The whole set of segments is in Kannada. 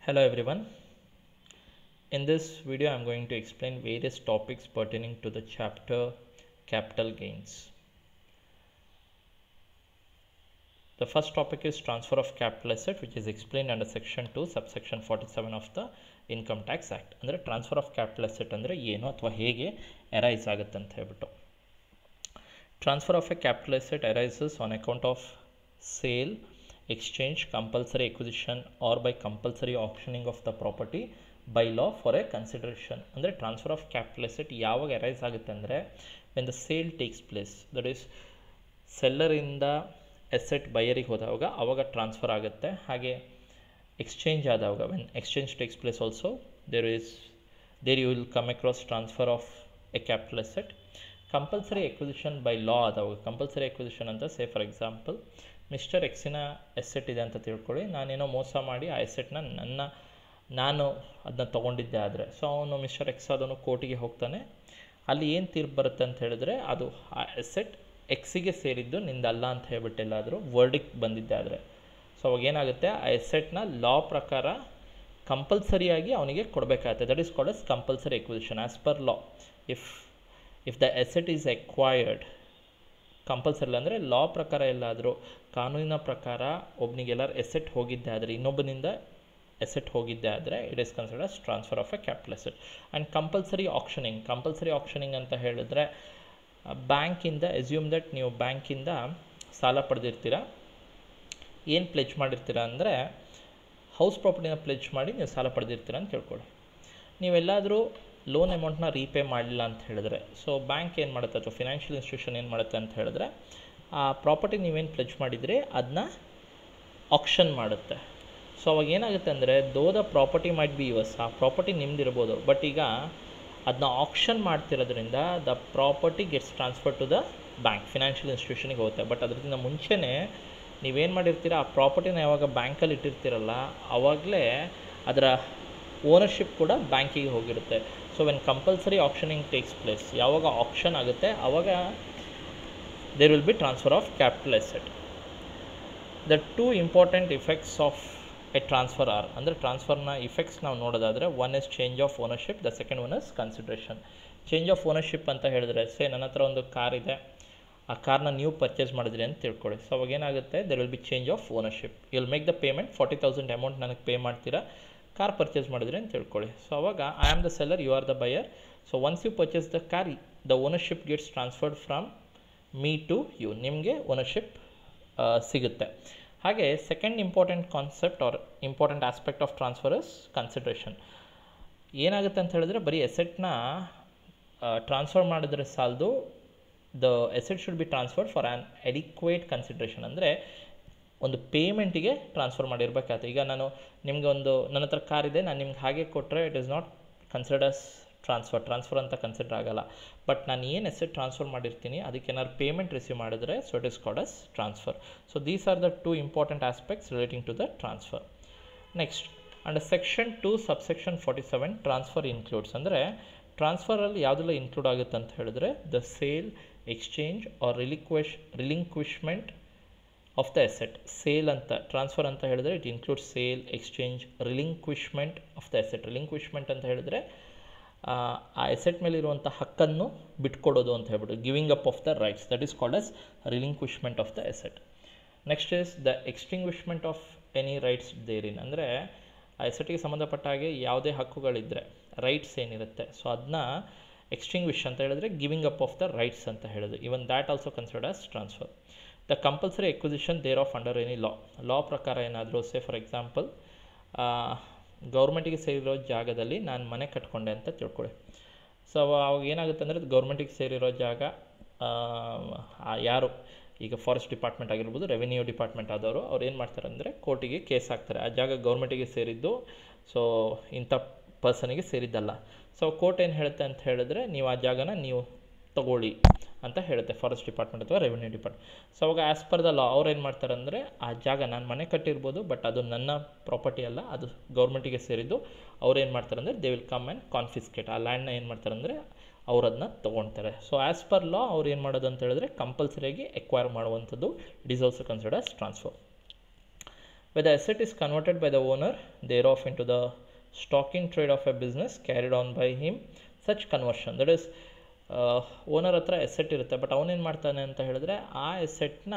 Hello everyone. In this video I am going to explain various topics pertaining to the chapter capital gains. The first topic is transfer of capital asset, which is explained under section 2 subsection 47 of the Income Tax Act. ಅಂದರೆ ಟ್ರಾನ್ಸ್ಫರ್ ಆಫ್ ಕ್ಯಾಪಿಟಲ್ ಅಸೆಟ್ ಅಂದರೆ ಏನು ಅಥವಾ ಹೇಗೆ ಅರೈಸ್ ಆಗುತ್ತೆ ಅಂತ ಹೇಳ್ಬಿಟ್ಟು. Transfer of a capital asset arises on account of sale, exchange, compulsory acquisition or by compulsory auctioning of the property by law for a consideration. ಅಂದರೆ ಟ್ರಾನ್ಸ್ಫರ್ ಆಫ್ ಕ್ಯಾಪಿಟಲ್ ಅಸೆಟ್ ಯಾವಾಗ ಅರೈಸ್ ಆಗುತ್ತೆ ಅಂದರೆ when the sale takes place, that is ಸೆಲ್ಲರಿಂದ ಅಸೆಟ್ ಬೈಯರಿಗೆ ಹೋದಾಗ ಆವಾಗ ಟ್ರಾನ್ಸ್ಫರ್ ಆಗುತ್ತೆ. ಹಾಗೆ ಎಕ್ಸ್ಚೇಂಜ್ ಆದಾಗ when exchange takes place also there you will come across transfer of a capital asset. Compulsory acquisition by law ಆದಾಗ, ಕಂಪಲ್ಸರಿ ಎಕ್ವಿಸಿಷನ್ ಅಂತ ಸೇ ಫಾರ್ ಎಕ್ಸಾಂಪಲ್ ಮಿಸ್ಟರ್ ಎಕ್ಸಿನ ಎಸೆಟ್ ಇದೆ ಅಂತ ತಿಳ್ಕೊಳ್ಳಿ, ನಾನೇನೋ ಮೋಸ ಮಾಡಿ ಆ ಎಸೆಟ್ನ ನಾನು ಅದನ್ನ ತೊಗೊಂಡಿದ್ದೆ ಆದರೆ, ಸೊ ಅವನು ಮಿಸ್ಟರ್ ಎಕ್ಸ್ ಅದನ್ನು ಕೋರ್ಟಿಗೆ ಹೋಗ್ತಾನೆ. ಅಲ್ಲಿ ಏನು ತೀರ್ಪು ಬರುತ್ತೆ ಅಂತ ಹೇಳಿದ್ರೆ ಅದು ಆ ಎಸೆಟ್ ಎಕ್ಸಿಗೆ ಸೇರಿದ್ದು ನಿಂದಲ್ಲ ಅಂತ ಹೇಳ್ಬಿಟ್ಟು ಎಲ್ಲಾದರೂ ವರ್ಡಿಕ್ಟ್ ಬಂದಿದ್ದೆ ಆದರೆ, ಸೊ ಅವಾಗ ಏನಾಗುತ್ತೆ ಆ ಎಸೆಟ್ನ ಲಾ ಪ್ರಕಾರ ಕಂಪಲ್ಸರಿಯಾಗಿ ಅವನಿಗೆ ಕೊಡಬೇಕಾಗುತ್ತೆ. That is called as compulsory acquisition as per law. If the asset is acquired compulsory ಅಂದರೆ ಲಾ ಪ್ರಕಾರ ಎಲ್ಲಾದರೂ ಕಾನೂನಿನ ಪ್ರಕಾರ ಒಬ್ಬನಿಗೆಲ್ಲರೂ ಎಸೆಟ್ ಹೋಗಿದ್ದೆ ಆದರೆ, ಇನ್ನೊಬ್ಬನಿಂದ ಎಸೆಟ್ ಹೋಗಿದ್ದೆ ಆದರೆ it is considered as transfer of a capital asset. And compulsory auctioning ಅಂತ ಹೇಳಿದ್ರೆ ಬ್ಯಾಂಕಿಂದ ಎಸ್ಯೂಮ್ ದಟ್ ನೀವು ಬ್ಯಾಂಕಿಂದ ಸಾಲ ಪಡೆದಿರ್ತೀರ, ಏನು ಪ್ಲೆಜ್ ಮಾಡಿರ್ತೀರ ಅಂದರೆ ಹೌಸ್ ಪ್ರಾಪರ್ಟಿನ ಪ್ಲೆಜ್ ಮಾಡಿ ನೀವು ಸಾಲ ಪಡೆದಿರ್ತೀರ ಅಂತ ತಿಳ್ಕೊಳ್ಳಿ. ನೀವೆಲ್ಲಾದರೂ ಲೋನ್ ಅಮೌಂಟ್ನ ರೀಪೇ ಮಾಡಲಿಲ್ಲ ಅಂತ ಹೇಳಿದ್ರೆ, ಸೊ ಬ್ಯಾಂಕ್ ಏನು ಮಾಡುತ್ತೆ ಅಥವಾ ಫಿನಾನ್ಷಿಯಲ್ ಇನ್ಸ್ಟಿಟ್ಯೂಷನ್ ಏನು ಮಾಡುತ್ತೆ ಅಂತ ಹೇಳಿದ್ರೆ ಆ ಪ್ರಾಪರ್ಟಿ ನೀವೇನು ಪ್ಲೆಜ್ ಮಾಡಿದರೆ ಅದನ್ನ ಆಕ್ಷನ್ ಮಾಡುತ್ತೆ. ಸೊ ಅವಾಗ ಏನಾಗುತ್ತೆ ಅಂದರೆ though the property might be yours, ಆ ಪ್ರಾಪರ್ಟಿ ನಿಮ್ದಿರ್ಬೋದು, ಬಟ್ ಈಗ ಅದನ್ನ ಆಕ್ಷನ್ ಮಾಡ್ತಿರೋದ್ರಿಂದ the property gets transfer to the bank, financial ಇನ್ಸ್ಟಿಟ್ಯೂಷನಿಗೆ ಹೋಗುತ್ತೆ. ಬಟ್ ಅದರಿಂದ ಮುಂಚೆನೇ ನೀವೇನು ಮಾಡಿರ್ತೀರ ಆ ಪ್ರಾಪರ್ಟಿನ ಯಾವಾಗ ಬ್ಯಾಂಕಲ್ಲಿ ಇಟ್ಟಿರ್ತೀರಲ್ಲ ಆವಾಗಲೇ ಅದರ ಓನರ್ಶಿಪ್ ಕೂಡ ಬ್ಯಾಂಕಿಗೆ ಹೋಗಿರುತ್ತೆ. So when compulsory auctioning takes place, ಯಾವಾಗ ಆಕ್ಷನ್ ಆಗುತ್ತೆ ಆವಾಗ there will be transfer of capital asset. The two important effects of a transfer are, ಅಂದರೆ ಟ್ರಾನ್ಸ್ಫರ್ನ ಇಫೆಕ್ಟ್ಸ್ ನಾವು ನೋಡೋದಾದರೆ one is change of ownership, the second one is consideration. Change of ownership ಅಂತ ಹೇಳಿದ್ರೆ ಸೇ ನನ್ನ ಹತ್ರ ಒಂದು ಕಾರ್ ಇದೆ, ಆ ಕಾರ್ನ ನೀವು ಪರ್ಚೇಸ್ ಮಾಡಿದ್ರಿ ಅಂತ ತಿಳ್ಕೊಳ್ಳಿ. ಸೊ ಅವಾಗ ಏನಾಗುತ್ತೆ there will be change of ownership. You will make the payment 40,000 amount ನನಗೆ ಪೇ ಮಾಡ್ತೀರಾ, ಕಾರ್ ಪರ್ಚೇಸ್ ಮಾಡಿದ್ರಿ ಅಂತ ತಿಳ್ಕೊಳ್ಳಿ. ಸೊ ಅವಾಗ I am the seller, you are the buyer. So once you purchase the car the ownership gets transferred from me to you, ನಿಮಗೆ ಓನರ್ಶಿಪ್ ಸಿಗುತ್ತೆ. ಹಾಗೆ second important concept or important aspect of transfer is consideration. ಏನಾಗುತ್ತೆ ಅಂತ ಹೇಳಿದ್ರೆ ಬರೀ ಎಸೆಟ್ನ ಟ್ರಾನ್ಸ್ಫರ್ ಮಾಡಿದ್ರೆ ಸಾಲದು, the asset should be transferred for an adequate consideration. ಅಂದರೆ ಒಂದು ಪೇಮೆಂಟಿಗೆ ಟ್ರಾನ್ಸ್ಫರ್ ಮಾಡಿರಬೇಕಾಗುತ್ತೆ. ಈಗ ನಾನು ನಿಮಗೆ ನನ್ನ ಹತ್ರ ಕಾರ್ ಇದೆ, ನಾನು ನಿಮ್ಗೆ ಹಾಗೆ ಕೊಟ್ಟರೆ it is not considered as transfer ಅಂತ ಕನ್ಸಿಡರ್ ಆಗಲ್ಲ. ಬಟ್ ನಾನು ಏನು ಎಸೆಟ್ ಟ್ರಾನ್ಸ್ಫರ್ ಮಾಡಿರ್ತೀನಿ ಅದಕ್ಕೆ ಏನಾದ್ರು ಪೇಮೆಂಟ್ ರಿಸೀವ್ ಮಾಡಿದ್ರೆ so it is called as transfer. So these are the two important aspects relating to the transfer. Next under section 2 subsection 47 transfer includes, ಅಂದರೆ ಟ್ರಾನ್ಸ್ಫರಲ್ಲಿ ಯಾವುದೆಲ್ಲ ಇನ್ಕ್ಲೂಡ್ ಆಗುತ್ತೆ ಅಂತ ಹೇಳಿದ್ರೆ the sale, exchange or relinquishment of the asset. Sale ಅಂತ ಟ್ರಾನ್ಸ್ಫರ್ ಅಂತ ಹೇಳಿದ್ರೆ it includes sale, exchange, relinquishment of the asset. Relinquishment ಅಂತ ಹೇಳಿದ್ರೆ ಆ ಎಸೆಟ್ ಮೇಲೆ ಇರುವಂಥ ಹಕ್ಕನ್ನು ಬಿಟ್ಕೊಡೋದು ಅಂತ ಹೇಳ್ಬಿಟ್ಟು, giving up of the rights, that is called as relinquishment of the asset. Next is the extinguishment of any rights therein, ಅಂದರೆ ಆ ಎಸೆಟ್ಗೆ ಸಂಬಂಧಪಟ್ಟ ಹಾಗೆ ಯಾವುದೇ ಹಕ್ಕುಗಳಿದ್ದರೆ ರೈಟ್ಸ್ ಏನಿರುತ್ತೆ ಸೊ ಅದನ್ನ ಎಕ್ಸ್ಟಿಂಗ್ವಿಶ್ ಅಂತ ಹೇಳಿದ್ರೆ giving up of the rights ಅಂತ ಹೇಳಿದ್ರು. Even that also considered as transfer. The compulsory acquisition there of under any law ಪ್ರಕಾರ ಏನಾದರೂ ಸೇ ಫಾರ್ ಎಕ್ಸಾಂಪಲ್ ಗೌರ್ಮೆಂಟಿಗೆ ಸೇರಿರೋ ಜಾಗದಲ್ಲಿ ನಾನು ಮನೆ ಕಟ್ಕೊಂಡೆ ಅಂತ ತಿಳ್ಕೊಳ್ಳಿ. ಸೊ ಅವಾಗ ಏನಾಗುತ್ತೆ ಅಂದರೆ ಗೌರ್ಮೆಂಟಿಗೆ ಸೇರಿರೋ ಜಾಗ ಯಾರು ಈಗ ಫಾರೆಸ್ಟ್ ಡಿಪಾರ್ಟ್ಮೆಂಟ್ ಆಗಿರ್ಬೋದು, ರೆವಿನ್ಯೂ ಡಿಪಾರ್ಟ್ಮೆಂಟ್ ಆದವರು ಅವ್ರು ಏನು ಮಾಡ್ತಾರೆ ಅಂದರೆ ಕೋರ್ಟಿಗೆ ಕೇಸ್ ಹಾಕ್ತಾರೆ, ಆ ಜಾಗ ಗೌರ್ಮೆಂಟಿಗೆ ಸೇರಿದ್ದು ಸೊ ಇಂಥ ಪರ್ಸನಿಗೆ ಸೇರಿದ್ದಲ್ಲ. ಸೊ ಕೋರ್ಟ್ ಏನು ಹೇಳುತ್ತೆ ಅಂತ ಹೇಳಿದ್ರೆ ನೀವು ಆ ಜಾಗನ ನೀವು ತಗೊಳ್ಳಿ ಅಂತ ಹೇಳುತ್ತೆ ಫಾರೆಸ್ಟ್ ಡಿಪಾರ್ಟ್ಮೆಂಟ್ ಅಥವಾ ರೆವಿನ್ಯೂ ಡಿಪಾರ್ಟ್ಮೆಂಟ್. ಸೊ ಅವಾಗ ಆ್ಯಸ್ ಪರ್ ದ ಲಾ ಅವ್ರು ಏನು ಮಾಡ್ತಾರೆ ಅಂದರೆ ಆ ಜಾಗ ನಾನು ಮನೆ ಕಟ್ಟಿರ್ಬೋದು ಬಟ್ ಅದು ನನ್ನ ಪ್ರಾಪರ್ಟಿ ಅಲ್ಲ, ಅದು ಗೌರ್ಮೆಂಟಿಗೆ ಸೇರಿದ್ದು. ಅವ್ರು ಏನು ಮಾಡ್ತಾರೆ ಅಂದರೆ they will come and confiscate, ಆ ಲ್ಯಾಂಡ್ನ ಏನು ಮಾಡ್ತಾರೆ ಅಂದರೆ ಅವ್ರು ಅದನ್ನ ತೊಗೊಳ್ತಾರೆ. ಸೊ ಆ್ಯಸ್ ಪರ್ ಲಾ ಅವ್ರು ಏನು ಮಾಡೋದು ಅಂತ ಹೇಳಿದ್ರೆ ಕಂಪಲ್ಸರಿಯಾಗಿ ಎಕ್ವೈರ್ ಮಾಡುವಂಥದ್ದು it is also considered as transfer. where the asset is converted by the owner thereof into the stock in trade of a business carried on by him. Such conversion, that is owner ಹತ್ರ ಎಸೆಟ್ ಇರುತ್ತೆ, ಬಟ್ ಅವನೇನು ಮಾಡ್ತಾನೆ ಅಂತ ಹೇಳಿದ್ರೆ ಆ ಎಸೆಟ್ನ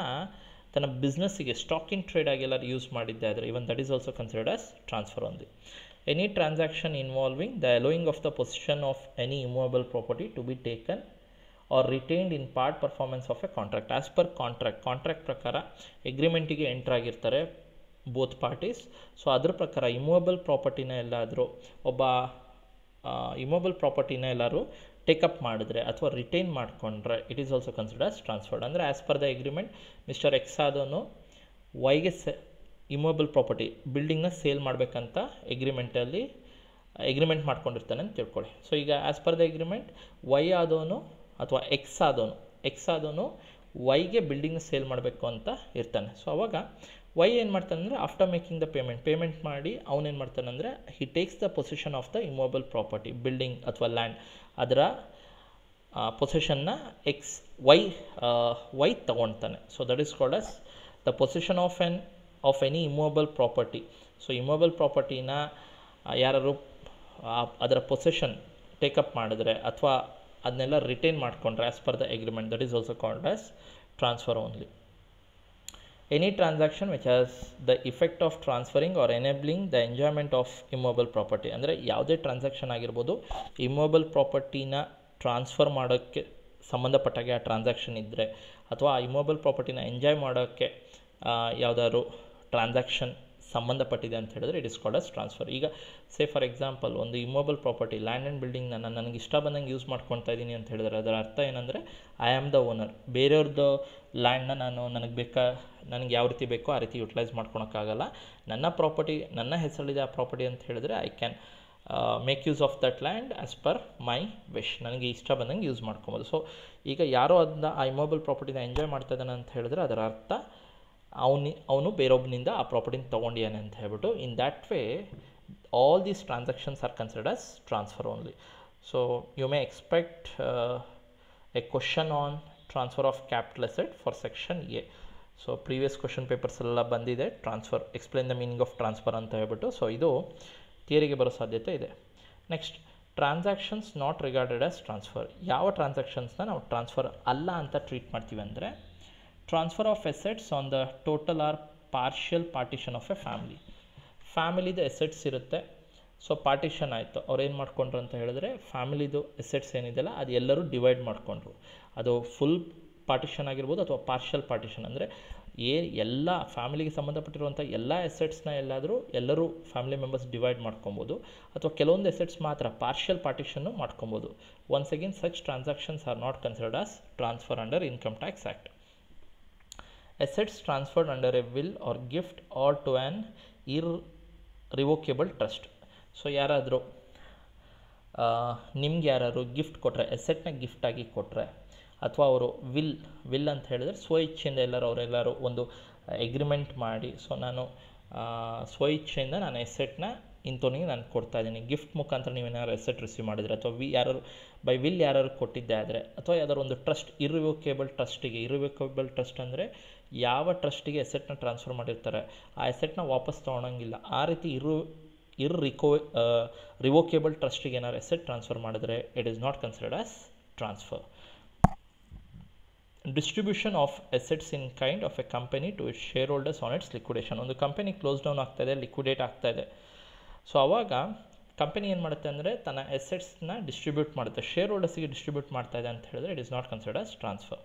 ತನ್ನ ಬಿಸ್ನೆಸ್ಸಿಗೆ ಸ್ಟಾಕ್ ಇನ್ ಟ್ರೇಡ್ ಆಗಿ ಎಲ್ಲರೂ ಯೂಸ್ ಮಾಡಿದ್ದೆ ಆದರೆ even that is also considered as transfer only. Any transaction involving the allowing of the position of any immovable property to be taken or retained in part performance of a contract as per contract ಪ್ರಕಾರ ಎಗ್ರಿಮೆಂಟಿಗೆ ಎಂಟರ್ ಆಗಿರ್ತಾರೆ ಬೋತ್ ಪಾರ್ಟೀಸ್. ಸೊ ಅದ್ರ ಪ್ರಕಾರ ಇಮೂವಬಲ್ ಪ್ರಾಪರ್ಟಿನ ಎಲ್ಲಾದರೂ ಒಬ್ಬ ಇಮೂವಬಲ್ ಪ್ರಾಪರ್ಟಿನ ಎಲ್ಲರೂ ಟೇಕಪ್ ಮಾಡಿದ್ರೆ ಅಥವಾ ರಿಟೈನ್ ಮಾಡಿಕೊಂಡ್ರೆ it is also considered as transferred. ಅಂದರೆ as per the agreement mister X ಆದವನು ವೈಗೆ ಇಮೂವಬಲ್ ಪ್ರಾಪರ್ಟಿ ಬಿಲ್ಡಿಂಗ್ನ ಸೇಲ್ ಮಾಡಬೇಕಂತ ಎಗ್ರಿಮೆಂಟ್ ಮಾಡ್ಕೊಂಡಿರ್ತಾನೆ ಅಂತ ತಿಳ್ಕೊಳ್ಳಿ. ಸೊ ಈಗ as per the agreement Y ಆದವನು ಅಥವಾ ಎಕ್ಸ್ ಆದವನು ವೈಗೆ ಬಿಲ್ಡಿಂಗ್ನ ಸೇಲ್ ಮಾಡಬೇಕು ಅಂತ ಇರ್ತಾನೆ. ಸೊ ಅವಾಗ ವೈ ಏನು ಮಾಡ್ತಾನೆ ಅಂದರೆ ಆಫ್ಟರ್ ಮೇಕಿಂಗ್ ದ ಪೇಮೆಂಟ್ ಮಾಡಿ ಅವನೇನು ಮಾಡ್ತಾನೆ ಅಂದರೆ he takes the position of the immovable property building ಅಥವಾ ಲ್ಯಾಂಡ್, ಅದರ ಪೊಸಿಷನ್ನ ವೈ ತಗೊಳ್ತಾನೆ. So that is called as the position of any immovable property. So immovable ಪ್ರಾಪರ್ಟಿನ ಯಾರು ಅದರ ಪೊಸಿಷನ್ ಟೇಕಪ್ ಮಾಡಿದ್ರೆ ಅಥವಾ ಅದನ್ನೆಲ್ಲ ರಿಟೈನ್ ಮಾಡಿಕೊಂಡ್ರೆ as per the agreement that is also called as transfer only. Any transaction which has the effect of transferring or enabling the enjoyment of immobile property, ಅಂದರೆ ಯಾವುದೇ ಟ್ರಾನ್ಸಾಕ್ಷನ್ ಆಗಿರ್ಬೋದು ಇಮ್ಮೂವಬಲ್ ಪ್ರಾಪರ್ಟಿನ ಟ್ರಾನ್ಸ್ಫರ್ ಮಾಡೋಕ್ಕೆ ಸಂಬಂಧಪಟ್ಟಾಗೆ ಆ ಟ್ರಾನ್ಸಾಕ್ಷನ್ ಇದ್ದರೆ ಅಥವಾ ಆ ಇಮ್ಮೂವಬಲ್ ಪ್ರಾಪರ್ಟಿನ ಎಂಜಾಯ್ ಮಾಡೋಕ್ಕೆ ಯಾವುದಾದ್ರು ಟ್ರಾನ್ಸಾಕ್ಷನ್ ಸಂಬಂಧಪಟ್ಟಿದೆ ಅಂತ ಹೇಳಿದ್ರೆ it is called as transfer. ಈಗ ಸೇ ಫಾರ್ ಎಕ್ಸಾಂಪಲ್ ಒಂದು ಇಮ್ಮೂವಬಲ್ ಪ್ರಾಪರ್ಟಿ ಲ್ಯಾಂಡ್ ಆ್ಯಂಡ್ ಬಿಲ್ಡಿಂಗ್ನ ನನಗೆ ಇಷ್ಟ ಬಂದಂಗೆ ಯೂಸ್ ಮಾಡ್ಕೊತಾ ಇದ್ದೀನಿ ಅಂತ ಹೇಳಿದ್ರೆ ಅದರ ಅರ್ಥ ಏನಂದರೆ ಐ ಆಮ್ ದ ಓನರ್. ಬೇರೆಯವ್ರದ್ದು ಲ್ಯಾಂಡ್ನ ನನಗೆ ಯಾವ ರೀತಿ ಬೇಕೋ ಆ ರೀತಿ ಯುಟಿಲೈಸ್ ಮಾಡ್ಕೊಳಕ್ಕಾಗಲ್ಲ. ನನ್ನ ಪ್ರಾಪರ್ಟಿ ನನ್ನ ಹೆಸರಲ್ಲಿದೆ ಆ ಪ್ರಾಪರ್ಟಿ ಅಂತ ಹೇಳಿದ್ರೆ I can make use of that land as per my wish, ನನಗೆ ಇಷ್ಟ ಬಂದಂಗೆ ಯೂಸ್ ಮಾಡ್ಕೊಬೋದು. ಸೊ ಈಗ ಯಾರೋ ಅದನ್ನ ಆ ಇಮ್ಮೂವಬಲ್ ಪ್ರಾಪರ್ಟಿನ ಎಂಜಾಯ್ ಮಾಡ್ತಾ ಇದ್ದಾನೆ ಅಂತ ಹೇಳಿದ್ರೆ ಅದರ ಅರ್ಥ ಅವನು ಬೇರೊಬ್ಬನಿಂದ ಆ ಪ್ರಾಪರ್ಟಿನ ತೊಗೊಂಡಿದ್ದಾನೆ ಅಂತ ಹೇಳ್ಬಿಟ್ಟು. In that way all these transactions are considered as transfer only. So you may expect a question on transfer of capital asset for section A. So previous question papers ಎಲ್ಲ ಬಂದಿದೆ transfer explain the meaning of transfer ಅಂತ ಹೇಳ್ಬಿಟ್ಟು. ಸೊ ಇದು ಥಿಯರಿಗೆ ಬರೋ ಸಾಧ್ಯತೆ ಇದೆ. Next transactions not regarded as transfer. ಯಾವ ಟ್ರಾನ್ಸಾಕ್ಷನ್ಸ್ನ ನಾವು ಟ್ರಾನ್ಸ್ಫರ್ ಅಲ್ಲ ಅಂತ ಟ್ರೀಟ್ ಮಾಡ್ತೀವಿ ಅಂದರೆ transfer of assets on the total R partial partition of a ಫ್ಯಾಮಿಲಿದು ಎಸೆಟ್ಸ್ ಇರುತ್ತೆ. ಸೊ ಪಾರ್ಟಿಷನ್ ಆಯಿತು, ಅವ್ರು ಏನು ಮಾಡ್ಕೊಂಡ್ರು ಅಂತ ಹೇಳಿದ್ರೆ ಫ್ಯಾಮಿಲಿದು ಎಸೆಟ್ಸ್ ಏನಿದೆಯಲ್ಲ ಅದು ಎಲ್ಲರೂ ಡಿವೈಡ್ ಮಾಡಿಕೊಂಡ್ರು. ಅದು ಫುಲ್ ಪಾರ್ಟಿಷನ್ ಆಗಿರ್ಬೋದು ಅಥವಾ ಪಾರ್ಷಿಯಲ್ ಪಾರ್ಟಿಷನ್, ಅಂದರೆ ಎಲ್ಲ ಫ್ಯಾಮಿಲಿಗೆ ಸಂಬಂಧಪಟ್ಟಿರುವಂಥ ಎಲ್ಲ ಎಸೆಟ್ಸ್ನ ಎಲ್ಲರೂ ಫ್ಯಾಮಿಲಿ ಮೆಂಬರ್ಸ್ ಡಿವೈಡ್ ಮಾಡ್ಕೊಬೋದು ಅಥವಾ ಕೆಲವೊಂದು ಎಸೆಟ್ಸ್ ಮಾತ್ರ ಪಾರ್ಷಿಯಲ್ ಪಾರ್ಟಿಷನ್ನು ಮಾಡ್ಕೊಬೋದು. Once again such transactions are not considered as transfer under income tax act. Assets transferred under a will or gift or to an irrevocable trust. So ಯಾರಾದರೂ ನಿಮ್ಗೆ ಯಾರು ಗಿಫ್ಟ್ ಕೊಟ್ಟರೆ, ಎಸೆಟ್ನ ಗಿಫ್ಟಾಗಿ ಕೊಟ್ಟರೆ ಅಥವಾ ಅವರು ವಿಲ್ ಅಂತ ಹೇಳಿದ್ರೆ ಸ್ವಇಚ್ಛೆಯಿಂದ ಅವರೆಲ್ಲರೂ ಒಂದು ಎಗ್ರಿಮೆಂಟ್ ಮಾಡಿ ಸೊ ನಾನು ಸ್ವಇಚ್ಛೆಯಿಂದ ನಾನು ಎಸೆಟ್ನ ಇಂಥವನಿಗೆ ನಾನು ಕೊಡ್ತಾ ಇದ್ದೀನಿ, ಗಿಫ್ಟ್ ಮುಖಾಂತರ ನೀವೇನಾದ್ರು ಎಸೆಟ್ ರಿಸೀವ್ ಮಾಡಿದರೆ ಅಥವಾ ಬೈ ವಿಲ್ ಯಾರು ಕೊಟ್ಟಿದ್ದೆ ಆದರೆ ಅಥವಾ ಯಾವ್ದಾದ್ರು ಒಂದು ಟ್ರಸ್ಟ್ ಇರ್ರಿವೋಕೇಬಲ್ ಟ್ರಸ್ಟ್ ಅಂದರೆ ಯಾವ ಟ್ರಸ್ಟಿಗೆ ಎಸೆಟ್ನ ಟ್ರಾನ್ಸ್ಫರ್ ಮಾಡಿರ್ತಾರೆ ಆ ಎಸೆಟ್ನ ವಾಪಸ್ ತೊಗೊಳಂಗಿಲ್ಲ, ಆ ರೀತಿ ರಿವೋಕೇಬಲ್ ಟ್ರಸ್ಟಿಗೆ ಏನಾದ್ರು ಎಸೆಟ್ ಟ್ರಾನ್ಸ್ಫರ್ ಮಾಡಿದ್ರೆ it is not considered as transfer. Distribution of assets in kind of a company to its shareholders on its liquidation. ಒಂದು ಕಂಪನಿ ಕ್ಲೋಸ್ ಡೌನ್ ಆಗ್ತಾಯಿದೆ, ಲಿಕ್ವಿಡೇಟ್ ಆಗ್ತಾಯಿದೆ. ಸೊ ಆವಾಗ ಕಂಪನಿ ಏನು ಮಾಡುತ್ತೆ ಅಂದರೆ ತನ್ನ ಎಸೆಟ್ಸ್ನ ಡಿಸ್ಟ್ರಿಬ್ಯೂಟ್ ಮಾಡುತ್ತೆ, ಶೇರ್ ಹೋಲ್ಡರ್ಸಿಗೆ ಡಿಸ್ಟ್ರಿಬ್ಯೂಟ್ ಮಾಡ್ತಾ ಇದೆ ಅಂತ ಹೇಳಿದ್ರೆ it is not considered as transfer.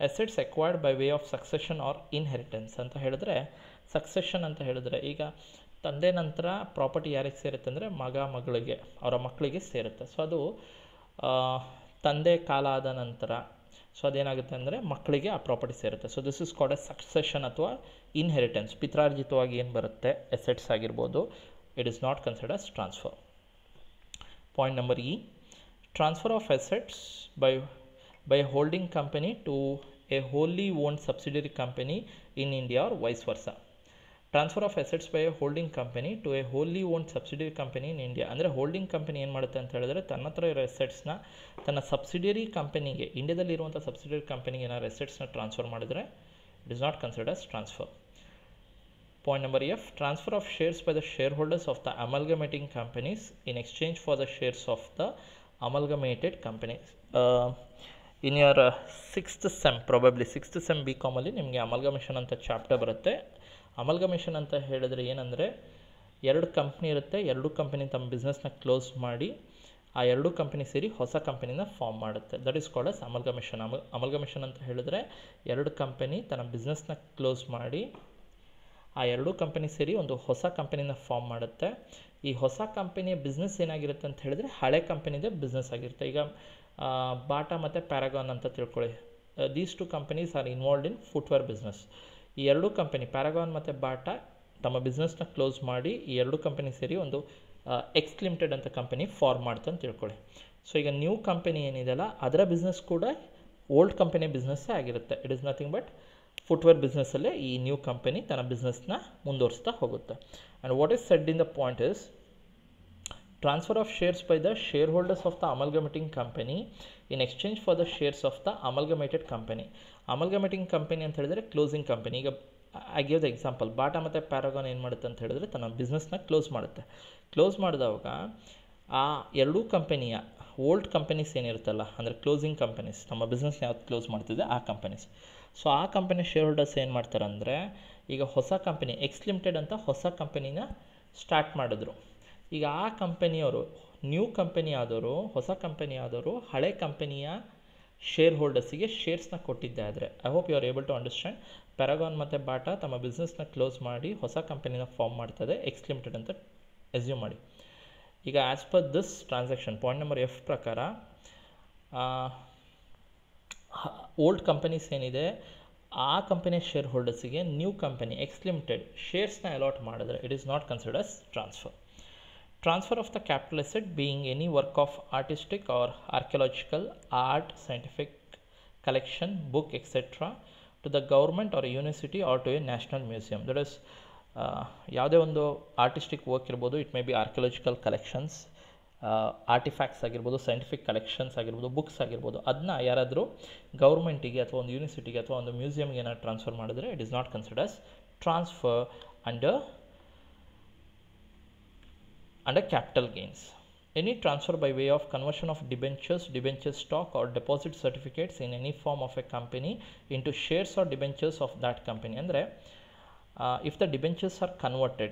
Assets acquired by way of succession or inheritance ಅಂತ ಹೇಳಿದ್ರೆ, ಸಕ್ಸೆಷನ್ ಅಂತ ಹೇಳಿದ್ರೆ ಈಗ ತಂದೆ ನಂತರ ಪ್ರಾಪರ್ಟಿ ಯಾರಿಗೆ ಸೇರುತ್ತೆ ಅಂದರೆ ಮಗಳಿಗೆ ಅವರ ಮಕ್ಕಳಿಗೆ ಸೇರುತ್ತೆ. ಸೊ ಅದು ತಂದೆ ಕಾಲ ಆದ ನಂತರ ಸೊ ಅದೇನಾಗುತ್ತೆ ಅಂದರೆ ಮಕ್ಕಳಿಗೆ ಆ ಪ್ರಾಪರ್ಟಿ ಸೇರುತ್ತೆ. So this is called A succession ಅಥವಾ ಇನ್ಹೆರಿಟೆನ್ಸ್. ಪಿತ್ರಾರ್ಜಿತವಾಗಿ ಏನು ಬರುತ್ತೆ ಎಸೆಟ್ಸ್ ಆಗಿರ್ಬೋದು, it is not considered as transfer. Point number E, transfer of assets by a holding company to a wholly owned subsidiary company in India or vice versa. Transfer of assets by a holding company to a wholly owned subsidiary company in India. ಅಂದರೆ ಹೋಲ್ಡಿಂಗ್ ಕಂಪನಿ ಏನು ಮಾಡುತ್ತೆ ಅಂತ ಹೇಳಿದ್ರೆ ತನ್ನ ಹತ್ರ ಇರೋ ಎಸೆಟ್ಸ್ನ ತನ್ನ ಸಬ್ಸಿಡಿಯರಿ ಕಂಪನಿಗೆ, ಇಂಡಿಯಾದಲ್ಲಿರುವಂಥ ಸಬ್ಸಿಡಿಯರಿ ಕಂಪನಿಗೆ ಏನಾದ್ರು ಎಸೆಟ್ಸ್ನ ಟ್ರಾನ್ಸ್ಫರ್ ಮಾಡಿದರೆ it is not considered as transfer. Point number F, transfer of shares by the shareholders of the amalgamating companies in exchange for the shares of the amalgamated companies. In your 6th sem, probably 6th sem BCom ಅಲ್ಲಿ ನಿಮಗೆ ಅಮಲ್ಗಮೇಷನ್ ಅಂತ ಚಾಪ್ಟರ್ ಬರುತ್ತೆ. ಅಮಲ್ಗಮೇಷನ್ ಅಂತ ಹೇಳಿದ್ರೆ ಏನಂದರೆ, ಎರಡು ಕಂಪ್ನಿ ಇರುತ್ತೆ, ಎರಡು ಕಂಪನಿ ತಮ್ಮ ಬಿಸ್ನೆಸ್ನ ಕ್ಲೋಸ್ ಮಾಡಿ ಆ ಎರಡು ಕಂಪನಿ ಸೇರಿ ಹೊಸ ಕಂಪನಿನ ಫಾರ್ಮ್ ಮಾಡುತ್ತೆ. That is called us ಅಮಲ್ಗಮೇಷನ್. ಅಮಲ್ಗಮೇಷನ್ ಅಂತ ಹೇಳಿದ್ರೆ ಎರಡು ಕಂಪನಿ ತನ್ನ ಬಿಸ್ನೆಸ್ನ ಕ್ಲೋಸ್ ಮಾಡಿ ಆ ಎರಡೂ ಕಂಪನಿ ಸೇರಿ ಒಂದು ಹೊಸ ಕಂಪನಿನ ಫಾರ್ಮ್ ಮಾಡುತ್ತೆ. ಈ ಹೊಸ ಕಂಪನಿಯ ಬಿಸ್ನೆಸ್ ಏನಾಗಿರುತ್ತೆ ಅಂತ ಹೇಳಿದ್ರೆ ಹಳೆ ಕಂಪನಿದೇ ಬಿಸ್ನೆಸ್ ಆಗಿರುತ್ತೆ. ಈಗ ಬಾಟಾ ಮತ್ತು ಪ್ಯಾರಾಗಾನ್ ಅಂತ ತಿಳ್ಕೊಳ್ಳಿ. These two companies are involved in footwear business. ಈ ಎರಡೂ ಕಂಪನಿ ಪ್ಯಾರಾಗಾನ್ ಮತ್ತು ಬಾಟಾ ತಮ್ಮ ಬಿಸ್ನೆಸ್ನ ಕ್ಲೋಸ್ ಮಾಡಿ ಈ ಎರಡು ಕಂಪನಿ ಸೇರಿ ಒಂದು ಎಕ್ಸ್ ಲಿಮಿಟೆಡ್ ಅಂತ ಕಂಪನಿ ಫಾರ್ಮ್ ಮಾಡ್ತಾ ಅಂತ ತಿಳ್ಕೊಳ್ಳಿ. ಸೊ ಈಗ ನ್ಯೂ ಕಂಪನಿ ಏನಿದೆಯಲ್ಲ ಅದರ ಬಿಸ್ನೆಸ್ ಕೂಡ ಓಲ್ಡ್ ಕಂಪನಿ ಬಿಸ್ನೆಸ್ಸೇ ಆಗಿರುತ್ತೆ. It is nothing but footwear ಬಿಸ್ನೆಸ್ಸಲ್ಲೇ ಈ ನ್ಯೂ ಕಂಪನಿ ತನ್ನ ಬಿಸ್ನೆಸ್ನ ಮುಂದುವರಿಸ್ತಾ ಹೋಗುತ್ತೆ. And what is said in the point is transfer of shares by the share holders of the amalgamating company in exchange for the shares of the amalgamated company. Amalgamating company ಅಂತ ಹೇಳಿದ್ರೆ ಕ್ಲೋಸಿಂಗ್ ಕಂಪನಿ. ಈಗ I give the example, Bata ಮತ್ತು ಪ್ಯಾರಾಗಾನ್ ಏನು ಮಾಡುತ್ತೆ ಅಂತ ಹೇಳಿದ್ರೆ ತನ್ನ ಬಿಸ್ನೆಸ್ನ ಕ್ಲೋಸ್ ಮಾಡುತ್ತೆ. ಕ್ಲೋಸ್ ಮಾಡಿದವಾಗ ಆ ಎರಡೂ ಕಂಪನಿಯ ಓಲ್ಡ್ ಕಂಪನೀಸ್ ಏನಿರುತ್ತಲ್ಲ, ಅಂದರೆ ಕ್ಲೋಸಿಂಗ್ ಕಂಪನೀಸ್, ನಮ್ಮ ಬಿಸ್ನೆಸ್ನ ಯಾವ್ದು ಕ್ಲೋಸ್ ಮಾಡ್ತಿದೆ ಆ ಕಂಪನೀಸ್. ಸೊ ಆ ಕಂಪನಿ ಶೇರ್ ಹೋಲ್ಡರ್ಸ್ ಏನು ಮಾಡ್ತಾರೆ ಅಂದರೆ, ಈಗ ಹೊಸ ಕಂಪನಿ ಎಕ್ಸ್ ಲಿಮಿಟೆಡ್ ಅಂತ ಹೊಸ ಕಂಪನಿನ ಸ್ಟಾರ್ಟ್ ಮಾಡಿದ್ರು. ಈಗ ಆ ಕಂಪನಿಯವರು ನ್ಯೂ ಕಂಪನಿ ಆದವರು, ಹೊಸ ಕಂಪನಿ ಆದವರು ಹಳೆ ಕಂಪನಿಯ ಶೇರ್ ಹೋಲ್ಡರ್ಸಿಗೆ ಶೇರ್ಸ್ನ ಕೊಟ್ಟಿದ್ದೆ ಆದರೆ, I hope you are able to understand. Paragon ಮತ್ತು ಬಾಟಾ ತಮ್ಮ ಬಿಸ್ನೆಸ್ನ ಕ್ಲೋಸ್ ಮಾಡಿ ಹೊಸ ಕಂಪನಿನ ಫಾರ್ಮ್ ಮಾಡ್ತದೆ ಎಕ್ಸ್ ಲಿಮಿಟೆಡ್ ಅಂತ ಅಸ್ಯೂಮ್ ಮಾಡಿ. ಈಗ as per this transaction point number F ಪ್ರಕಾರ ಓಲ್ಡ್ ಕಂಪನೀಸ್ ಏನಿದೆ ಆ ಕಂಪನಿಯ ಶೇರ್ ಹೋಲ್ಡರ್ಸಿಗೆ ನ್ಯೂ ಕಂಪನಿ ಎಕ್ಸ್ ಲಿಮಿಟೆಡ್ ಶೇರ್ಸ್ನ ಅಲಾಟ್ ಮಾಡಿದ್ರೆ it is not considered as transfer. Transfer of the capital asset being any work of artistic or archaeological, art, scientific collection, book, etc. to the government or a university or to a national museum. That is, ಯಾವುದೇ ಒಂದು ಆರ್ಟಿಸ್ಟಿಕ್ ವರ್ಕ್ ಇರ್ಬೋದು, it may be archaeological collections, artefacts ಆಗಿರ್ಬೋದು, ಸೈಂಟಿಫಿಕ್ ಕಲೆಕ್ಷನ್ಸ್ ಆಗಿರ್ಬೋದು, ಬುಕ್ಸ್ ಆಗಿರ್ಬೋದು, ಅದನ್ನ ಯಾರಾದರೂ ಗೌರ್ಮೆಂಟಿಗೆ ಅಥವಾ ಒಂದು ಯೂನಿವರ್ಸಿಟಿಗೆ ಅಥವಾ ಒಂದು ಮ್ಯೂಸಿಯಮ್ಗೆ ಏನಾದ್ರು ಟ್ರಾನ್ಸ್ಫರ್ ಮಾಡಿದ್ರೆ it is not considered as transfer under capital gains. Any transfer by way of conversion of debentures, debenture stock or deposit certificates in any form of a company into shares or debentures of that company. ಅಂದರೆ if the debentures are converted,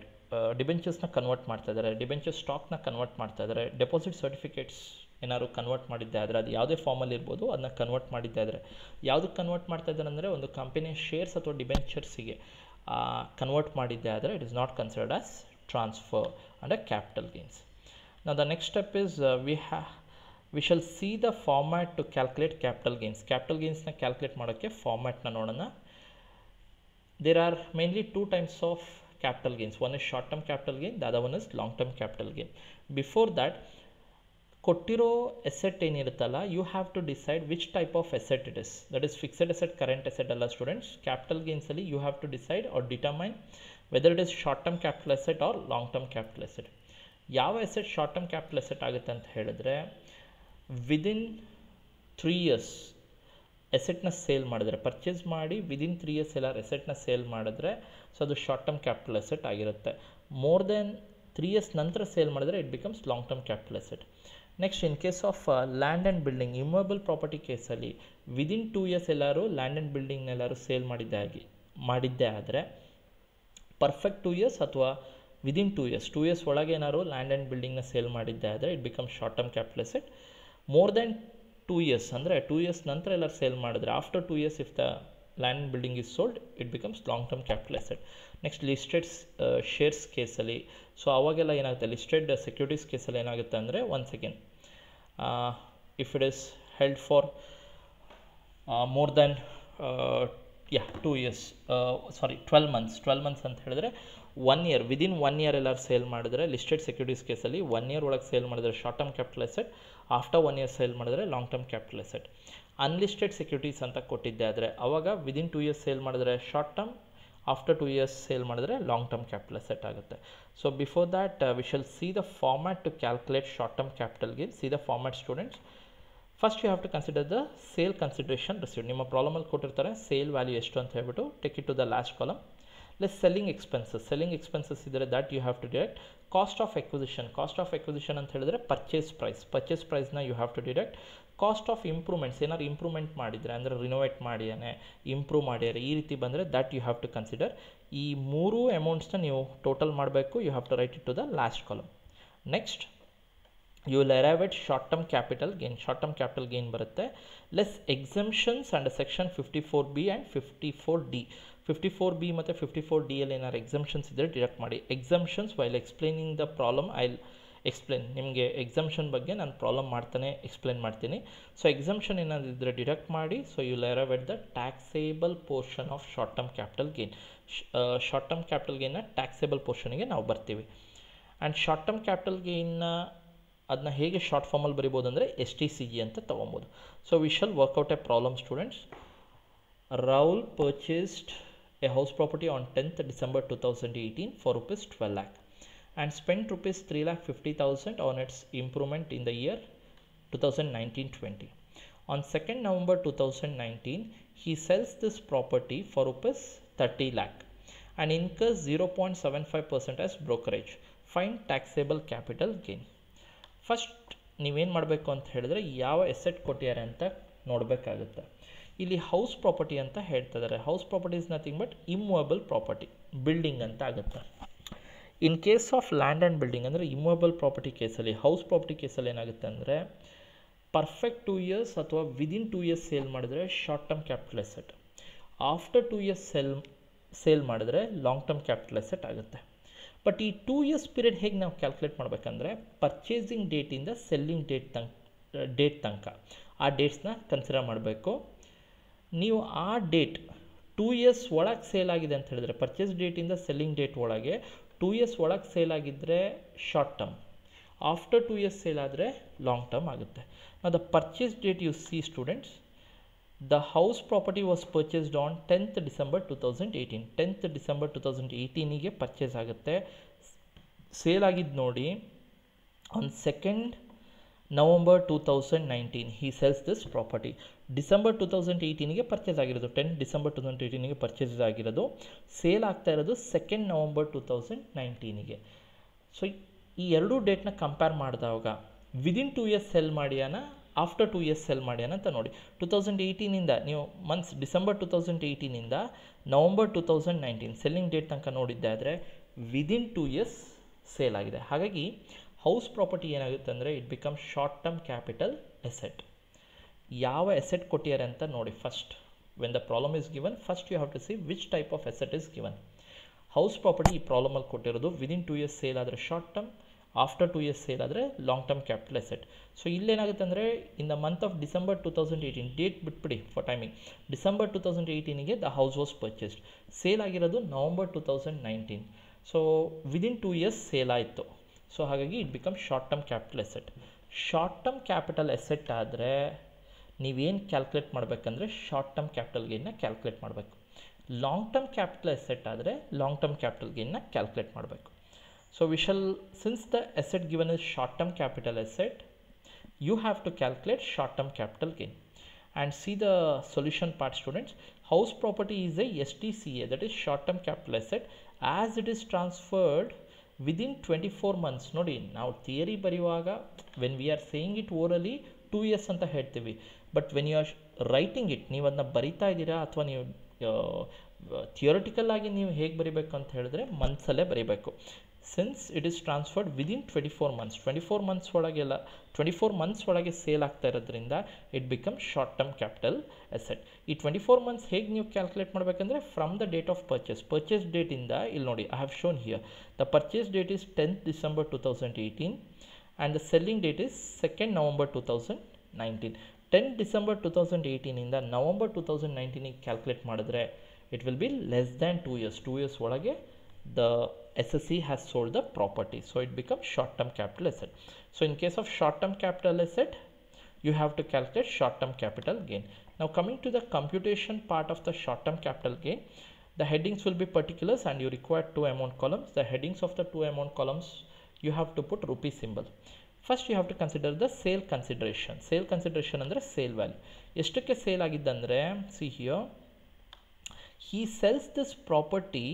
ಡಿಬೆಂಚರ್ಸ್ನ ಕನ್ವರ್ಟ್ ಮಾಡ್ತಾ ಇದ್ದಾರೆ, ಡಿಬೆಂಚರ್ ಸ್ಟಾಕ್ನ ಕನ್ವರ್ಟ್ ಮಾಡ್ತಾ ಇದ್ದಾರೆ, ಡೆಪಾಸಿಟ್ ಸರ್ಟಿಫಿಕೇಟ್ಸ್ ಏನಾದ್ರು ಕನ್ವರ್ಟ್ ಮಾಡಿದ್ದೆ ಆದರೆ ಅದು ಯಾವುದೇ ಫಾರ್ಮಲ್ಲಿ ಇರ್ಬೋದು, ಅದನ್ನ ಕನ್ವರ್ಟ್ ಮಾಡಿದ್ದೆ ಆದರೆ ಯಾವುದಕ್ಕೆ ಕನ್ವರ್ಟ್ ಮಾಡ್ತಾ ಇದ್ದಾರೆ ಅಂದರೆ ಒಂದು ಕಂಪನಿಯ ಶೇರ್ಸ್ ಅಥವಾ ಡಿಬೆಂಚರ್ಸಿಗೆ ಕನ್ವರ್ಟ್ ಮಾಡಿದ್ದೆ ಆದರೆ it is not considered as transfer under capital gains. Now the next step is we shall see the format to calculate capital gains. Capital gains na calculate ಮಾಡೋಕ್ಕೆ format na ನೋಡೋಣ. There are mainly two types of capital gains. One is short term capital gain, the other one is long term capital gain. Before that, ಕೊಟ್ಟಿರೋ ಎಸೆಟ್ ಏನಿರುತ್ತಲ್ಲ, you have to decide which type of asset it is. That is fixed asset, current asset ಅಲ್ಲ ಸ್ಟೂಡೆಂಟ್ಸ್. ಕ್ಯಾಪಿಟಲ್ ಗೇನ್ಸಲ್ಲಿ you have to decide or determine whether it is short term capital asset or long term capital asset. ಯಾವ asset short term capital asset ಆಗುತ್ತೆ ಅಂತ ಹೇಳಿದ್ರೆ, ವಿದಿನ್ 3 years ಎಸೆಟ್ನ ಸೇಲ್ ಮಾಡಿದ್ರೆ, ಪರ್ಚೇಸ್ ಮಾಡಿ ವಿದಿನ್ 3 years ಎಲ್ಲ ಎಸೆಟ್ನ ಸೇಲ್ ಮಾಡಿದ್ರೆ ಸೊ ಅದು ಶಾರ್ಟ್ ಟರ್ಮ್ ಕ್ಯಾಪಿಟಲ್ ಎಸೆಟ್ ಆಗಿರುತ್ತೆ. ಮೋರ್ ದೆನ್ 3 years ನಂತರ ಸೇಲ್ ಮಾಡಿದ್ರೆ it becomes long term capital asset. Next, in case of land and building, immovable property ಕೇಸಲ್ಲಿ ವಿದಿನ್ 2 years ಎಲ್ಲರೂ ಲ್ಯಾಂಡ್ ಆ್ಯಂಡ್ ಬಿಲ್ಡಿಂಗ್ನ ಎಲ್ಲರೂ ಸೇಲ್ ಮಾಡಿದ್ದೇ ಆದರೆ, ಪರ್ಫೆಕ್ಟ್ 2 years ಅಥವಾ ವಿದಿನ್ 2 years ಒಳಗೆ ಏನಾದ್ರು ಲ್ಯಾಂಡ್ ಆ್ಯಂಡ್ ಬಿಲ್ಡಿಂಗ್ನ ಸೇಲ್ ಮಾಡಿದ್ದೆ ಆದರೆ it becomes short term capital asset. More than 2 years ಅಂದರೆ 2 years ನಂತರ ಎಲ್ಲರೂ ಸೇಲ್ ಮಾಡಿದ್ರೆ, after 2 years if the land and building is sold it becomes long term capital asset. Next, listed shares ಕೇಸಲ್ಲಿ, ಸೊ ಅವಾಗೆಲ್ಲ ಏನಾಗುತ್ತೆ, ಲಿಸ್ಟೆಡ್ ಸೆಕ್ಯೂರಿಟೀಸ್ ಕೇಸಲ್ಲಿ ಏನಾಗುತ್ತೆ ಅಂದರೆ, one second, if it is held for more than 2 years, 12 months ಅಂತ ಹೇಳಿದ್ರೆ 1 year, ವಿದಿನ್ 1 year ಎಲ್ಲರೂ ಸೇಲ್ ಮಾಡಿದ್ರೆ, ಲಿಸ್ಟೆಡ್ ಸೆಕ್ಯೂರಿಟೀಸ್ ಕೇಸಲ್ಲಿ 1 year ಒಳಗೆ ಸೇಲ್ ಮಾಡಿದ್ರೆ short term capital asset, after 1 year sale ಮಾಡಿದ್ರೆ long term capital asset. Unlisted securities ಅಂತ ಕೊಟ್ಟಿದ್ದೆ ಆದರೆ ಅವಾಗ ವಿದಿನ್ 2 years ಸೇಲ್ ಮಾಡಿದ್ರೆ short term, after 2 years sale ಮಾಡಿದ್ರೆ ಲಾಂಗ್ ಟರ್ಮ್ ಕ್ಯಾಪಿಟಲ್ ಎಸೆಟ್ ಆಗುತ್ತೆ. So before that we shall see the format to calculate short term capital gain. See the format students. First you have to consider the sale consideration received. ನಿಮ್ಮ ಪ್ರಾಬ್ಲಮಲ್ಲಿ ಕೊಟ್ಟಿರ್ತಾರೆ ಸೇಲ್ ವ್ಯಾಲ್ಯೂ ಎಷ್ಟು ಅಂತ ಹೇಳ್ಬಿಟ್ಟು, take it to the last column. Less selling expenses ಇದ್ದರೆ that you have to deduct. Cost of acquisition ಅಂತ ಹೇಳಿದ್ರೆ ಪರ್ಚೇಸ್ ಪ್ರೈಸ್ನ you have to deduct. Cost of improvements, ಏನಾದ್ರು ಇಂಪ್ರೂವ್ಮೆಂಟ್ ಮಾಡಿದರೆ ಅಂದರೆ ರಿನೋವೇಟ್ ಮಾಡಿಯಾನೆ, ಇಂಪ್ರೂವ್ ಮಾಡ್ಯಾರೆ, ಈ ರೀತಿ ಬಂದರೆ that you have to consider. ಈ ಮೂರು ಅಮೌಂಟ್ಸ್ನ ನೀವು ಟೋಟಲ್ ಮಾಡಬೇಕು. You have to write it to the last column. Next you will arrive at short term capital gain ಬರುತ್ತೆ. Less exemptions and section 54B and 54D. 54B ಮತ್ತು 54D ಅಲ್ಲಿ ಏನಾದ್ರು ಎಕ್ಸಂಪ್ಷನ್ಸ್ ಇದ್ದರೆ ಡಿಡಕ್ಟ್ ಮಾಡಿ. Exemptions while explaining the problem I will explain. ನಿಮಗೆ ಎಕ್ಸಂಪ್ಷನ್ ಬಗ್ಗೆ ನಾನು ಪ್ರಾಬ್ಲಮ್ ಎಕ್ಸ್ಪ್ಲೇನ್ ಮಾಡ್ತೀನಿ. ಸೊ ಎಕ್ಸಂಪ್ಷನ್ ಏನಾದ್ರು ಇದ್ದರೆ ಡಿಡಕ್ಟ್ ಮಾಡಿ. So you will arrive at the taxable portion of short term capital gain. Short term capital ಗೇನ್ನ ಟ್ಯಾಕ್ಸೇಬಲ್ ಪೋರ್ಷನ್ಗೆ ನಾವು ಬರ್ತೀವಿ. ಆ್ಯಂಡ್ ಶಾರ್ಟ್ ಟರ್ಮ್ ಕ್ಯಾಪಿಟಲ್ ಗೇನ್ನ ಅದನ್ನ ಹೇಗೆ ಶಾರ್ಟ್ ಫಾರ್ಮಲ್ಲಿ ಬರಿಬೋದು ಅಂದರೆ STCG ಅಂತ ತೊಗೊಬೋದು. So we shall work out a problem students. Rahul purchased A house property on 10th December 2018 for rupees 12 lakh and spent rupees 3,50,000 on its improvement in the year 2019-20. On 2nd November 2019, he sells this property for rupees 30 lakh and incurs 0.75% as brokerage. Find taxable capital gain. First ನೀವೇನು ಮಾಡಬೇಕು ಅಂತ ಹೇಳಿದ್ರೆ ಯಾವ ಎಸೆಟ್ ಕೊಟ್ಟಿದ್ದಾರೆ ಅಂತ ನೋಡಬೇಕಾಗುತ್ತೆ. ಇಲ್ಲಿ ಹೌಸ್ ಪ್ರಾಪರ್ಟಿ ಅಂತ ಹೇಳ್ತಾ ಇದ್ದಾರೆ. House property is nothing but immovable property, building ಅಂತ ಆಗುತ್ತೆ. In case of land and building ಅಂದರೆ ಇಮ್ಮೂವೇಬಲ್ ಪ್ರಾಪರ್ಟಿ ಕೇಸಲ್ಲಿ, ಹೌಸ್ ಪ್ರಾಪರ್ಟಿ ಕೇಸಲ್ಲಿ ಏನಾಗುತ್ತೆ ಅಂದರೆ ಪರ್ಫೆಕ್ಟ್ 2 years ಅಥವಾ ವಿದಿನ್ 2 years ಸೇಲ್ ಮಾಡಿದರೆ short term capital asset. After 2 years sale ಮಾಡಿದ್ರೆ ಲಾಂಗ್ ಟರ್ಮ್ ಕ್ಯಾಪಿಟಲ್ ಎಸೆಟ್ ಆಗುತ್ತೆ. ಬಟ್ ಈ 2 years ಪೀರಿಯಡ್ ಹೇಗೆ ನಾವು ಕ್ಯಾಲ್ಕುಲೇಟ್ ಮಾಡಬೇಕಂದ್ರೆ ಪರ್ಚೇಸಿಂಗ್ ಡೇಟಿಂದ ಸೆಲ್ಲಿಂಗ್ ಡೇಟ್ ತನಕ ಆ ಡೇಟ್ಸ್ನ ಕನ್ಸಿಡರ್ ಮಾಡಬೇಕು. ನೀವು ಆ ಡೇಟ್ 2 years ಒಳಗೆ ಸೇಲ್ ಆಗಿದೆ ಅಂತ ಹೇಳಿದ್ರೆ, ಪರ್ಚೇಸ್ ಡೇಟಿಂದ ಸೆಲ್ಲಿಂಗ್ ಡೇಟ್ ಒಳಗೆ 2 years ಒಳಗೆ ಸೇಲ್ ಆಗಿದ್ದರೆ short term, after 2 years sale ಆದರೆ ಲಾಂಗ್ ಟರ್ಮ್ ಆಗುತ್ತೆ. ನಾವು the purchase date U C students, the house property was purchased on 10th December 2018. 10th December 2018ಗೆ ಪರ್ಚೇಸ್ ಆಗುತ್ತೆ. ಸೇಲ್ ಆಗಿದ್ದು ನೋಡಿ on 2nd November 2019 he sells this property. December 2018ಗೆ ಪರ್ಚೇಸ್ ಆಗಿರೋದು, 10th December 2018ಗೆ ಪರ್ಚೇಸ್ ಆಗಿರೋದು, ಸೇಲ್ ಆಗ್ತಾ ಇರೋದು 2nd November 2019ಗೆ. ಸೊ ಈ ಎರಡೂ ಡೇಟ್ನ ಕಂಪೇರ್ ಮಾಡಿದಾಗ ವಿದಿನ್ 2 years ಸೆಲ್ ಮಾಡ್ಯಾನ, ಆಫ್ಟರ್ 2 years ಸೆಲ್ ಮಾಡ್ಯಾನ ಅಂತ ನೋಡಿ. 2018ಇಂದ ನೀವು ಮಂತ್ಸ್ ಡಿಸೆಂಬರ್ 2018ಇಂದ ನವಂಬರ್ 2019 ಸೆಲ್ಲಿಂಗ್ ಡೇಟ್ ತನಕ ನೋಡಿದ್ದಾದರೆ ವಿದಿನ್ 2 years ಸೇಲ್ ಆಗಿದೆ. ಹಾಗಾಗಿ ಹೌಸ್ ಪ್ರಾಪರ್ಟಿ ಏನಾಗುತ್ತೆ ಅಂದರೆ it become short term capital asset. ಯಾವ ಎಸೆಟ್ ಕೊಟ್ಟಿದ್ದಾರೆ ಅಂತ ನೋಡಿ. First when the problem is given, first you have to see which type of asset is given. House property ಈ ಪ್ರಾಬ್ಲಮಲ್ಲಿ ಕೊಟ್ಟಿರೋದು ವಿದಿನ್ 2 years ಸೇಲ್ ಆದರೆ short term, after 2 years sale ಆದರೆ long term capital asset. So ಇಲ್ಲೇನಾಗುತ್ತೆ ಅಂದರೆ in the month of December 2018, date ಬಿಟ್ಬಿಡಿ ಫಾರ್ ಟೈಮಿಂಗ್, ಡಿಸೆಂಬರ್ 2018ಗೆ the house was purchased, sale ಆಗಿರೋದು November 2019. So within 2 years sale ಆಯಿತು. ಸೊ ಹಾಗಾಗಿ it become short term capital asset. Short term capital asset ಆದರೆ ನೀವೇನು ಕ್ಯಾಲ್ಕುಲೇಟ್ ಮಾಡಬೇಕಂದ್ರೆ ಶಾರ್ಟ್ ಟರ್ಮ್ ಕ್ಯಾಪಿಟಲ್ ಗೇನ್ನ ಕ್ಯಾಲ್ಕುಲೇಟ್ ಮಾಡಬೇಕು. ಲಾಂಗ್ ಟರ್ಮ್ ಕ್ಯಾಪಿಟಲ್ ಎಸೆಟ್ ಆದರೆ ಲಾಂಗ್ ಟರ್ಮ್ ಕ್ಯಾಪಿಟಲ್ ಗೇನ್ನ ಕ್ಯಾಲ್ಕುಲೇಟ್ ಮಾಡಬೇಕು. So we shall, since the asset given is short term capital asset, you have to calculate short term capital gain. And see the solution part students. House property is a STCA, that is short term capital asset, as it is transferred within 24 months. Nodi, now theory barivaga when we are saying it orally 2 years anta ಹೇಳ್ತೀವಿ, but when you are writing it, ನೀವು ಅದನ್ನ ಬರಿತಾ ಇದ್ದೀರಾ ಅಥವಾ ನೀವು ಥಿಯರಿಟಿಕಲ್ ಆಗಿ ನೀವು ಹೇಗೆ ಬರಿಬೇಕು ಅಂತ ಹೇಳಿದ್ರೆ ಮಂತ್ಸಲ್ಲೇ ಬರಿಬೇಕು. Since it is transferred within 24 months, 24 months ಒಳಗೆಲ್ಲ 24 months ಒಳಗೆ ಸೇಲ್ ಆಗ್ತಾ ಇರೋದ್ರಿಂದ it become short term capital asset. ಈ 24 months ಹೇಗೆ ನೀವು ಕ್ಯಾಲ್ಕುಲೇಟ್ ಮಾಡಬೇಕಂದ್ರೆ from the date of purchase ಡೇಟಿಂದ ಇಲ್ಲಿ ನೋಡಿ, I have shown here the purchase date is 10th December 2018 and the selling date is 2nd November 2019. 10th December 2018 ಇಂದ November 2019 ಕ್ಯಾಲ್ಕುಲೇಟ್ ಮಾಡಿದ್ರೆ it will be less than 2 years. 2 years ಒಳಗೆ the SSE has sold the property, so it becomes short term capital asset. So in case of short term capital asset, you have to calculate short term capital gain. Now coming to the computation part of the short term capital gain, the headings will be particulars and you require 2 amount columns. The headings of the 2 amount columns you have to put rupee symbol. First you have to consider the sale consideration. Sale consideration andre sale value. ಎಷ್ಟಕ್ಕೆ ಸೇಲ್ ಆಗಿದ್ದಂದ್ರೆ see here, he sells this property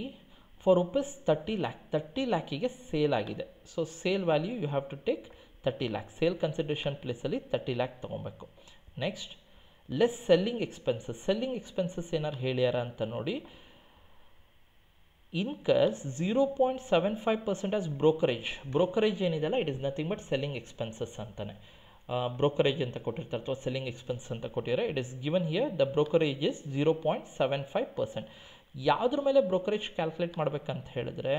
for rupees 30 lakh 30 ಲ್ಯಾಕಿಗೆ ಸೇಲ್ ಆಗಿದೆ. So sale value you have to take 30 lakh. Sale consideration ಪ್ಲೇಸಲ್ಲಿ 30 ಲ್ಯಾಕ್ ತೊಗೊಬೇಕು. Next less selling expenses. Selling expenses ಏನಾರು ಹೇಳ್ಯಾರ ಅಂತ ನೋಡಿ. Incurs 0.75% as brokerage. ಬ್ರೋಕರೇಜ್ ಏನಿದೆಲ್ಲ it is nothing but selling expenses ಅಂತಾನೆ. ಬ್ರೋಕರೇಜ್ ಅಂತ ಕೊಟ್ಟಿರ್ತಾರೆ ಅಥವಾ ಸೆಲ್ಲಿಂಗ್ ಎಕ್ಸ್ಪೆನ್ಸ್ ಅಂತ ಕೊಟ್ಟಿದ್ದಾರೆ. It is given here the brokerage is 0.75%. ಯಾವುದ್ರ ಮೇಲೆ ಬ್ರೋಕರೇಜ್ ಕ್ಯಾಲ್ಕುಲೇಟ್ ಮಾಡಬೇಕಂತ ಹೇಳಿದ್ರೆ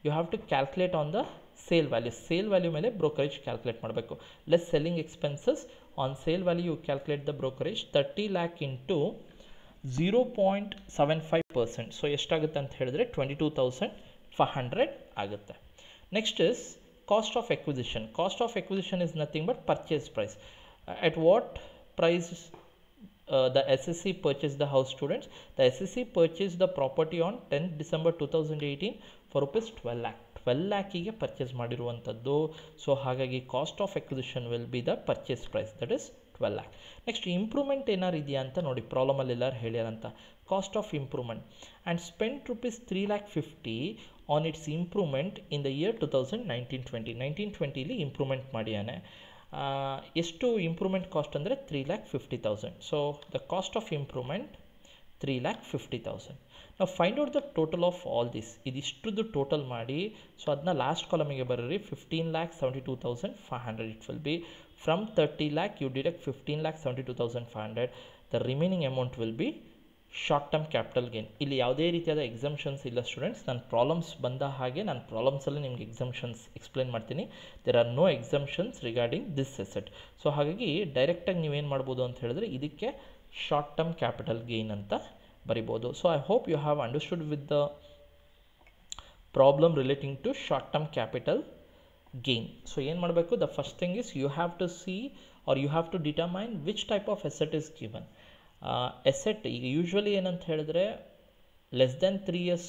you have to calculate on the sale value. Sale value ಮೇಲೆ ಬ್ರೋಕರೇಜ್ ಕ್ಯಾಲ್ಕುಲೇಟ್ ಮಾಡಬೇಕು. Less selling expenses on sale value you calculate the brokerage. 30 lakh into 0.75%. ಸೊ ಎಷ್ಟಾಗುತ್ತೆ ಅಂತ ಹೇಳಿದ್ರೆ 22,500 ಆಗುತ್ತೆ. Next is cost of acquisition. Cost of acquisition is nothing but purchase price. At what price the SSC purchased the house, students? The SSC purchased the property on 10th December 2018 for rupees 12 lakh. 12 ಲ್ಯಾಕಿಗೆ ಪರ್ಚೇಸ್ ಮಾಡಿರುವಂಥದ್ದು. ಸೊ ಹಾಗಾಗಿ cost of acquisition will be the purchase price, that is 12 lakh. Next improvement ಏನಾರು ಇದೆಯಾ ಅಂತ ನೋಡಿ. ಪ್ರಾಬ್ಲಮಲ್ಲಿ ಎಲ್ಲರೂ ಹೇಳ್ಯಾರಂತ cost of improvement and spend rupees 3,50,000 on its improvement in the year 2019-20. 1920 improvement ಮಾಡಿಯಾನೆ. ಎಷ್ಟು ಇಂಪ್ರೂವ್ಮೆಂಟ್ ಕಾಸ್ಟ್ ಅಂದರೆ 3,50,000. So the cost of improvement 3,50,000. ನಾವು find out the total of all this. ಇದಿಷ್ಟುದು ಟೋಟಲ್ ಮಾಡಿ ಸೊ ಅದನ್ನ ಲಾಸ್ಟ್ ಕಾಲಮಿಗೆ ಬರೀರಿ. 15,72,500 it will be. From 30 lakh you deduct 15,72,500. The remaining amount will be short term capital gain. ಇಲ್ಲಿ ಯಾವುದೇ ರೀತಿಯಾದ ಎಕ್ಸಮ್ಷನ್ಸ್ ಇಲ್ಲ ಸ್ಟೂಡೆಂಟ್ಸ್. ನಾನು ಪ್ರಾಬ್ಲಮ್ಸ್ ಬಂದ ಹಾಗೆ ನಾನು ಪ್ರಾಬ್ಲಮ್ಸಲ್ಲಿ ನಿಮಗೆ ಎಕ್ಸಮ್ಷನ್ಸ್ ಎಕ್ಸ್ಪ್ಲೇನ್ ಮಾಡ್ತೀನಿ. There are no exemptions regarding this asset. So ಹಾಗಾಗಿ ಡೈರೆಕ್ಟಾಗಿ ನೀವೇನು ಮಾಡ್ಬೋದು ಅಂತ ಹೇಳಿದ್ರೆ ಇದಕ್ಕೆ ಶಾರ್ಟ್ ಟರ್ಮ್ ಕ್ಯಾಪಿಟಲ್ ಗೇನ್ ಅಂತ ಬರಿಬೋದು. So I hope you have understood with the problem relating to short term capital gain. So ಏನು ಮಾಡಬೇಕು, the first thing is you have to see or you have to determine which type of asset is given. Asset ಈಗ ಯೂಶ್ವಲಿ ಏನಂತ ಹೇಳಿದ್ರೆ less than 3 years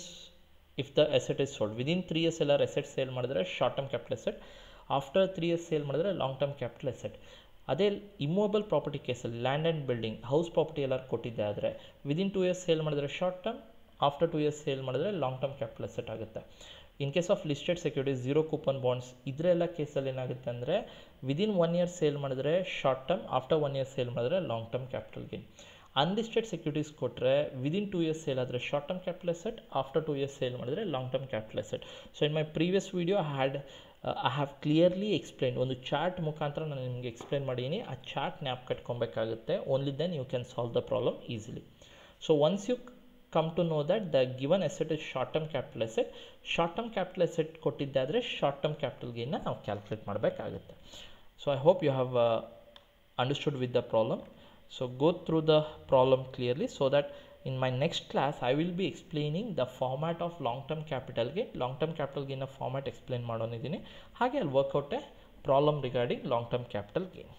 if the asset is sold. Within 3 years ಎಲ್ಲರೂ ಎಸೆಟ್ ಸೇಲ್ ಮಾಡಿದ್ರೆ short term capital asset. After 3 years sale ಮಾಡಿದ್ರೆ ಲಾಂಗ್ ಟರ್ಮ್ ಕ್ಯಾಪಿಟಲ್ ಎಸೆಟ್. ಅದೇ ಇಮ್ಮೂವಬಲ್ ಪ್ರಾಪರ್ಟಿ ಕೇಸಲ್ಲಿ land and building house property ಎಲ್ಲರೂ ಕೊಟ್ಟಿದ್ದೆ ಆದರೆ ವಿದಿನ್ 2 years ಸೇಲ್ ಮಾಡಿದ್ರೆ short term, after 2 years sale ಮಾಡಿದ್ರೆ ಲಾಂಗ್ ಟರ್ಮ್ ಕ್ಯಾಪಿಟಲ್ ಎಸೆಟ್ ಆಗುತ್ತೆ. In case of listed securities, zero coupon bonds ಇದರೆಲ್ಲ ಕೇಸಲ್ಲಿ ಏನಾಗುತ್ತೆ ಅಂದರೆ ವಿದಿನ್ 1 year ಸೇಲ್ ಮಾಡಿದ್ರೆ short term, after 1 year sale ಮಾಡಿದ್ರೆ long term capital gain. Unlisted securities ಕೊಟ್ಟರೆ ವಿದಿನ್ 2 years ಸೇಲ್ ಆದರೆ short term capital asset, after 2 years sale ಮಾಡಿದ್ರೆ long term capital asset. So in my previous video I have clearly explain. ಒಂದು ಚಾರ್ಟ್ ಮುಖಾಂತರ ನಾನು ನಿಮಗೆ ಎಕ್ಸ್ಪ್ಲೈನ್ ಮಾಡಿದ್ದೀನಿ. ಆ ಚಾರ್ಟ್ ನ್ಯಾಪ್ ಕಟ್ಕೊಬೇಕಾಗುತ್ತೆ. Only then you can solve the problem easily. So once you come to know that the given asset is short term capital asset, short term capital asset ಕೊಟ್ಟಿದ್ದಾದರೆ short term capital gain ನಾವು ಕ್ಯಾಲ್ಕುಲೇಟ್ ಮಾಡಬೇಕಾಗುತ್ತೆ. So I hope you have understood with the problem. So go through the problem clearly so that in my next class I will be explaining the format of long term capital gain. Long term capital gain format explain ಮಾಡೋನಿದ್ದೀನಿ. ಹಾಗೆ ಅಲ್ಲಿ work out a problem regarding long term capital gain.